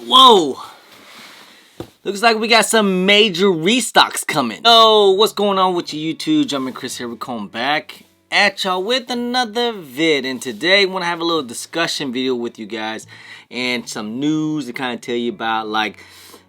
Whoa! Looks like we got some major restocks coming. So, what's going on with you YouTube? Jumping Chris here. We're coming back at y'all with another vid. And today, I want to have a little discussion video with you guys and some news to kind of tell you about like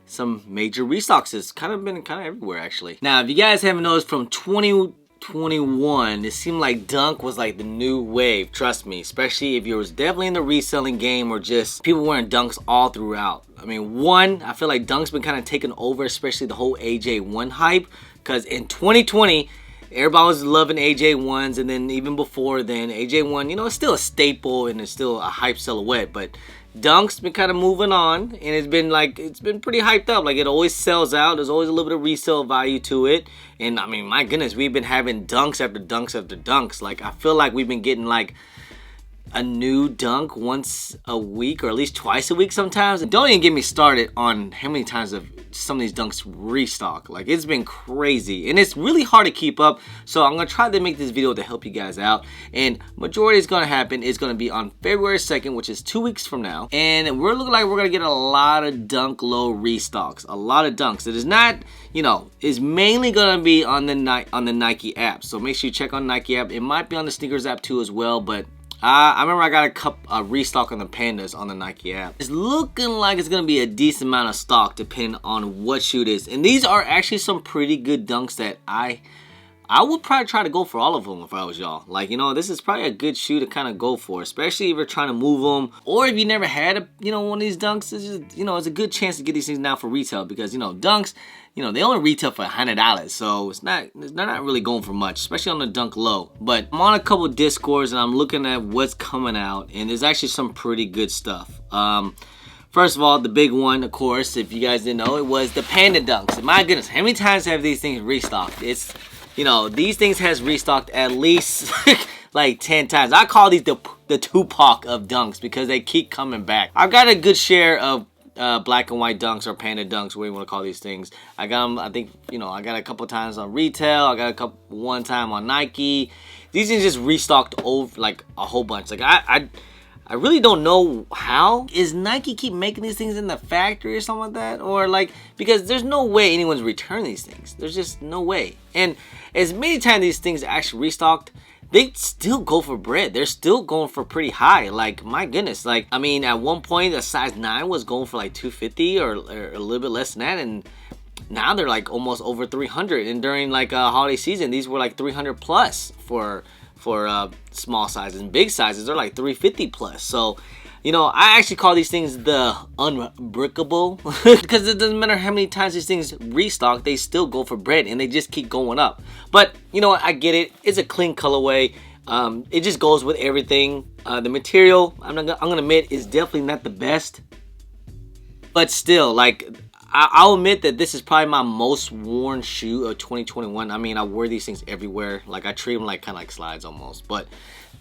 some major restocks. It's kind of been everywhere actually. Now, if you guys haven't noticed, from 2021, it seemed like Dunk was like the new wave. Trust me, especially if you was definitely in the reselling game or just people wearing Dunks all throughout. I mean, I feel like Dunk's been kind of taken over, especially the whole AJ1 hype, because in 2020, everybody was loving AJ1s, and then even before then, AJ1, you know, it's still a staple and it's still a hype silhouette, but Dunk's been kind of moving on, and it's been pretty hyped up. Like, it always sells out. There's always a little bit of resale value to it. And I mean, my goodness, we've been having Dunks after Dunks after Dunks. Like, I feel like we've been getting like a new Dunk once a week, or at least twice a week sometimes. And don't even get me started on how many times some of these Dunks restock. Like, it's been crazy, and it's really hard to keep up. So I'm gonna try to make this video to help you guys out, and majority is gonna happen is gonna be on February 2nd, which is 2 weeks from now. And we're looking like we're gonna get a lot of Dunk low restocks, a lot of Dunks. It is not, you know, it's mainly gonna be on the Nike app. So make sure you check on the Nike app. It might be on the sneakers app too as well, but I remember I got a restock on the Pandas on the Nike app. It's looking like it's going to be a decent amount of stock depending on what shoe it is. And these are actually some pretty good Dunks that I would probably try to go for all of them if I was y'all. Like, you know, this is probably a good shoe to kind of go for, especially if you're trying to move them, or if you never had one of these Dunks. It's just, you know, it's a good chance to get these things now for retail, because, you know, Dunks, you know, they only retail for $100, so they're not really going for much, especially on the Dunk low. But I'm on a couple Discords and I'm looking at what's coming out, and there's actually some pretty good stuff. First of all, the big one, of course, if you guys didn't know, it was the Panda Dunks. And my goodness, how many times have these things restocked? It's, you know, these things has restocked at least like 10 times. I call these the Tupac of Dunks, because they keep coming back. I've got a good share of black and white Dunks, or Panda Dunks, whatever you want to call these things. I got them, I think, you know, I got a couple times on retail. I got one time on Nike. These things just restocked over like a whole bunch. Like, I really don't know how. Is Nike keep making these things in the factory or something like that? Or like, because there's no way anyone's returning these things. There's just no way. And as many times these things actually restocked, they still go for bread. They're still going for pretty high. Like, my goodness. Like, I mean, at one point, a size 9 was going for like $250 or a little bit less than that. And now they're like almost over $300. And during like a holiday season, these were like $300 plus for small sizes. And big sizes, they're like $350 plus. So, you know, I actually call these things the unbreakable, because it doesn't matter how many times these things restock, they still go for bread, and they just keep going up. But, you know what, I get it. It's a clean colorway. It just goes with everything. The material, I'm gonna admit, is definitely not the best. But still, like, I'll admit that this is probably my most worn shoe of 2021. I mean, I wear these things everywhere. Like, I treat them like kind of like slides almost. But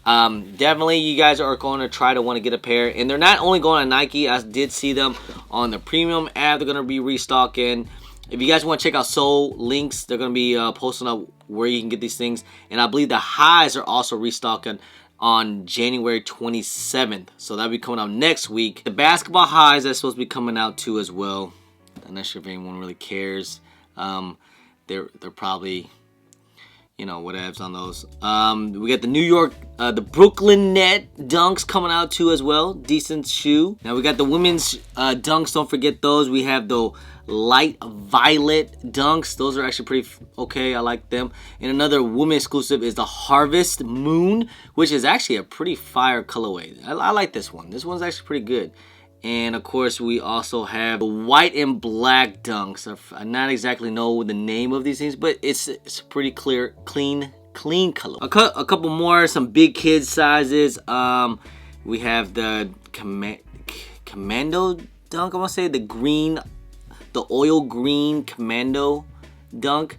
definitely, you guys are going to try to want to get a pair. And they're not only going on Nike. I did see them on the premium app. They're going to be restocking. If you guys want to check out Soul links, they're going to be posting up where you can get these things. And I believe the highs are also restocking on January 27th. So that'll be coming out next week. The basketball highs are supposed to be coming out too as well. I'm not sure if anyone really cares. They're probably, you know, whatevs on those. We got the New York, the Brooklyn Net Dunks coming out too as well. Decent shoe. Now we got the women's Dunks. Don't forget those. We have the light violet Dunks. Those are actually pretty okay. I like them. And another women exclusive is the Harvest Moon, which is actually a pretty fire colorway. I like this one. This one's actually pretty good. And of course, we also have the white and black Dunks. I not exactly know the name of these things, but it's pretty clear, clean color. A couple more, some big kid sizes. We have the Commando Dunk. I want to say the oil green Commando Dunk.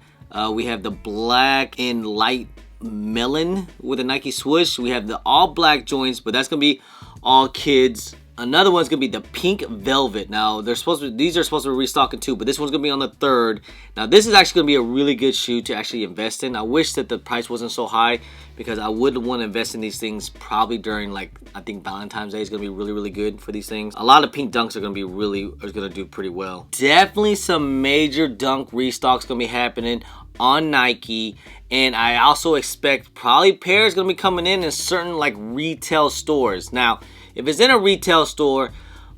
We have the black and light melon with a Nike swoosh. We have the all black joints, but that's gonna be all kids. Another one's gonna be the pink velvet. Now these are supposed to be restocking too, but this one's gonna be on the 3rd. Now this is actually gonna be a really good shoe to actually invest in. I wish that the price wasn't so high, because I would want to invest in these things probably during, like, I think Valentine's Day is gonna be really good for these things. A lot of pink dunks are gonna do pretty well. Definitely some major dunk restocks gonna be happening on Nike. And I also expect probably pairs gonna be coming in certain like retail stores. Now, if it's in a retail store,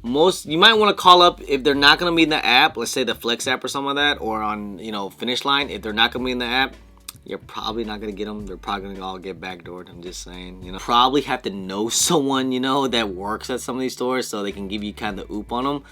you might want to call up if they're not gonna be in the app. Let's say the Flex app or something like that, or on Finish Line. If they're not gonna be in the app, you're probably not gonna get them. They're probably gonna all get backdoored. I'm just saying. Probably have to know someone that works at some of these stores so they can give you kind of the oop on them.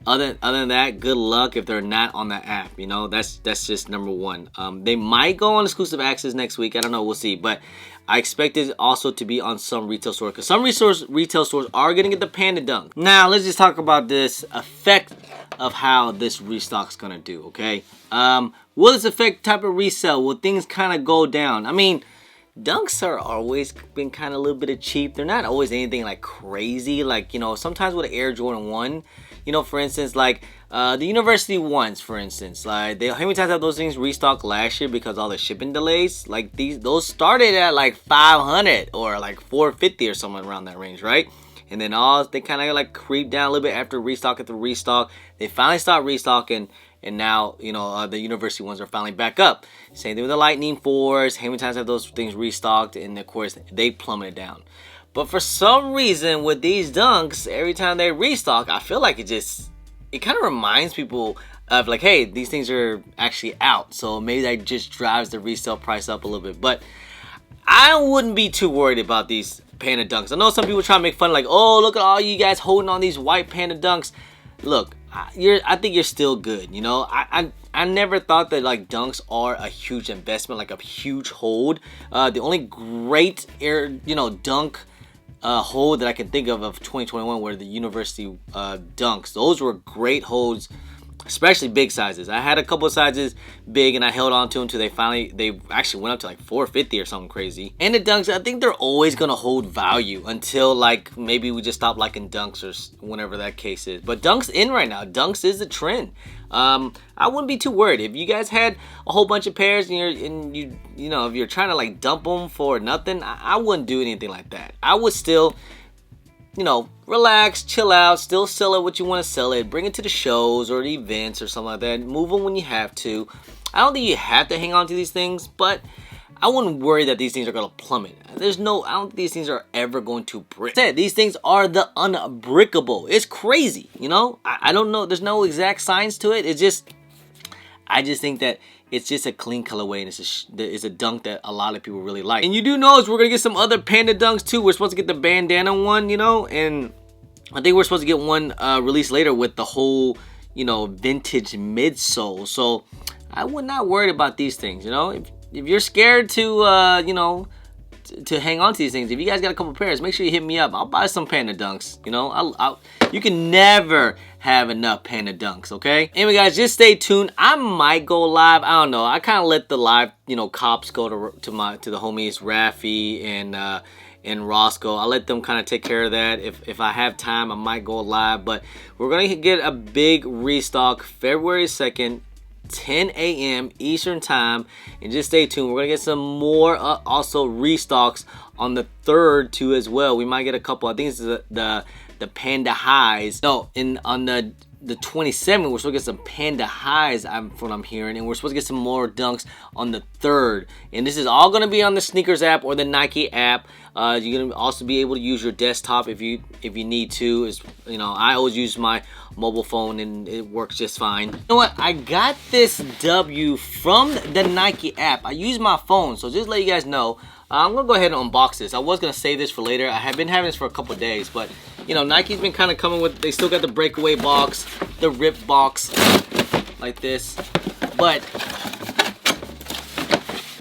Other than that, good luck if they're not on the app. That's just number one. They might go on exclusive access next week. I don't know. We'll see. But I expect it also to be on some retail stores, because some retail stores are going to get the Panda Dunk. Now, let's just talk about this effect of how this restock's going to do, okay? Will this affect type of resell? Will things kind of go down? I mean, dunks are always been kind of a little bit of cheap. They're not always anything like crazy. Like, sometimes with an Air Jordan 1, for instance, like the University ones, for instance, like how many times have those things restocked last year because all the shipping delays? Like those started at like 500 or like 450 or something around that range, right? And then they kind of like creep down a little bit after restock after restock. They finally stopped restocking, and now the University ones are finally back up. Same thing with the Lightning 4s. How many times have those things restocked? And of course they plummeted down. But for some reason with these dunks, every time they restock, I feel like it kind of reminds people of like, hey, these things are actually out. So maybe that just drives the resale price up a little bit. But I wouldn't be too worried about these Panda Dunks. I know some people try to make fun, like, oh, look at all you guys holding on these white Panda Dunks. Look, I think you're still good. I never thought that like dunks are a huge investment, like a huge hold. The only great dunk hold that I can think of 2021 were the University dunks. Those were great holds, especially big sizes. I had a couple of sizes big, and I held on to them until they actually went up to like 450 or something crazy. And the dunks, I think they're always gonna hold value until like maybe we just stop liking dunks or whenever that case is. But dunks in right now. Dunks is the trend. I wouldn't be too worried if you guys had a whole bunch of pairs and if you're trying to like dump them for nothing. I wouldn't do anything like that. I would still relax, chill out, still sell it what you want to sell it, bring it to the shows or the events or something like that, move them when you have to. I don't think you have to hang on to these things, but I wouldn't worry that these things are going to plummet. I don't think these things are ever going to brick. These things are the unbrickable. It's crazy, I don't know. There's no exact science to it. I just think that it's just a clean colorway, and it's a dunk that a lot of people really like. And you do notice we're going to get some other Panda Dunks too. We're supposed to get the bandana one, and I think we're supposed to get one released later with the whole, vintage midsole. So I would not worry about these things, If you're scared to, to hang on to these things, if you guys got a couple pairs, make sure you hit me up. I'll buy some Panda Dunks, you can never have enough Panda Dunks, okay? Anyway, guys, just stay tuned. I might go live. I don't know. I kind of let the live, cops go to the homies Rafi and Roscoe. I let them kind of take care of that. If I have time, I might go live. But we're gonna get a big restock February 2nd. 10 a.m. Eastern time, and just stay tuned. We're gonna get some more also restocks on the 3rd too as well. We might get a couple. I think it's the Panda Highs. No, on the 27th, we're supposed to get some Panda Highs, from what I'm hearing, and we're supposed to get some more dunks on the 3rd. And this is all gonna be on the Sneakers app or the Nike app. You're gonna also be able to use your desktop if you need to. I always use my mobile phone and it works just fine. You know what? I got this W from the Nike app. I use my phone, so just to let you guys know. I'm gonna go ahead and unbox this. I was gonna save this for later. I have been having this for a couple of days, but Nike's been kind of coming with. They still got the breakaway box, the rip box, like this, but.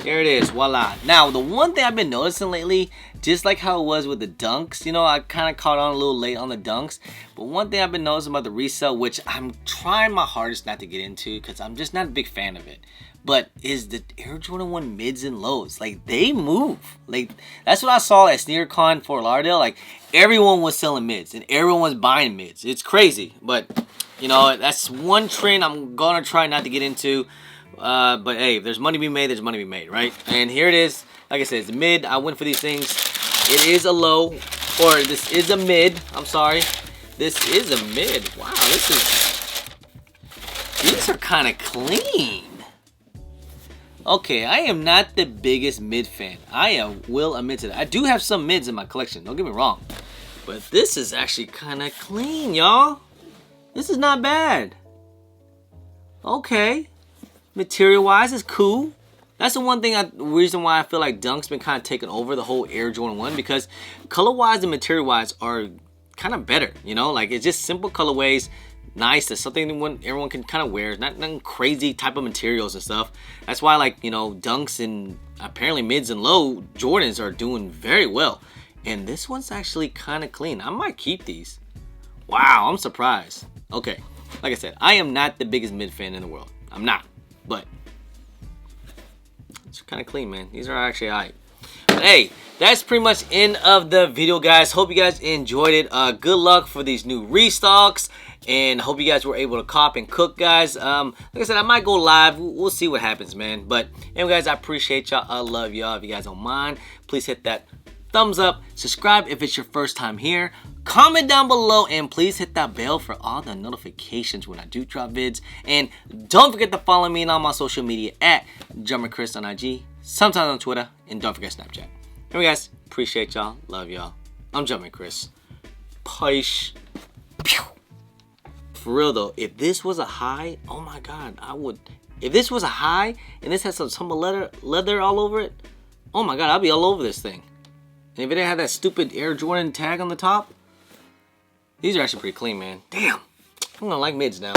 There it is, voila. Now, the one thing I've been noticing lately, just like how it was with the Dunks. You know, I kind of caught on a little late on the Dunks. But one thing I've been noticing about the Resell, which I'm trying my hardest not to get into because I'm just not a big fan of it, but is the Air Jordan 1 mids and lows. Like, they move. Like, that's what I saw at SneakerCon Fort Lauderdale. Like, everyone was selling mids and everyone was buying mids. It's crazy. But, you know, that's one trend I'm going to try not to get into. But, hey, if there's money to be made, there's money to be made, right? And here it is. Like I said, it's a mid. I went for these things. It is a low. Or this is a mid. I'm sorry. This is a mid. Wow, this is... These are kind of clean. Okay, I am not the biggest mid fan. I will admit to that. I do have some mids in my collection. Don't get me wrong. But this is actually kind of clean, y'all. This is not bad. Okay. Material-wise, it's cool. That's the one reason why I feel like Dunk's been kind of taking over the whole Air Jordan 1. Because color-wise and material-wise are kind of better. You know, like it's just simple colorways. Nice. It's something everyone can kind of wear. Nothing crazy type of materials and stuff. That's why, like, you know, Dunks and apparently mids and low Jordans are doing very well. And this one's actually kind of clean. I might keep these. Wow, I'm surprised. Okay, like I said, I am not the biggest mid fan in the world. I'm not. But it's kind of clean, man. These are actually alright. But hey, that's pretty much end of the video, guys. Hope you guys enjoyed it. Good luck for these new restocks. And hope you guys were able to cop and cook, guys. Like I said, I might go live. We'll see what happens, man. But anyway, guys, I appreciate y'all. I love y'all. If you guys don't mind, please hit that thumbs up. Subscribe if it's your first time here. Comment down below. And please hit that bell for all the notifications when I do drop vids. And don't forget to follow me on all my social media at JumpinChris on IG. Sometimes on Twitter. And don't forget Snapchat. Anyway, guys, appreciate y'all. Love y'all. I'm JumpinChris. Peace. Pew. For real though, if this was a high, oh my god, I would. If this was a high and this has some leather all over it, oh my god, I'd be all over this thing. And if it didn't have that stupid Air Jordan tag on the top, these are actually pretty clean, man. Damn, I'm gonna like mids now.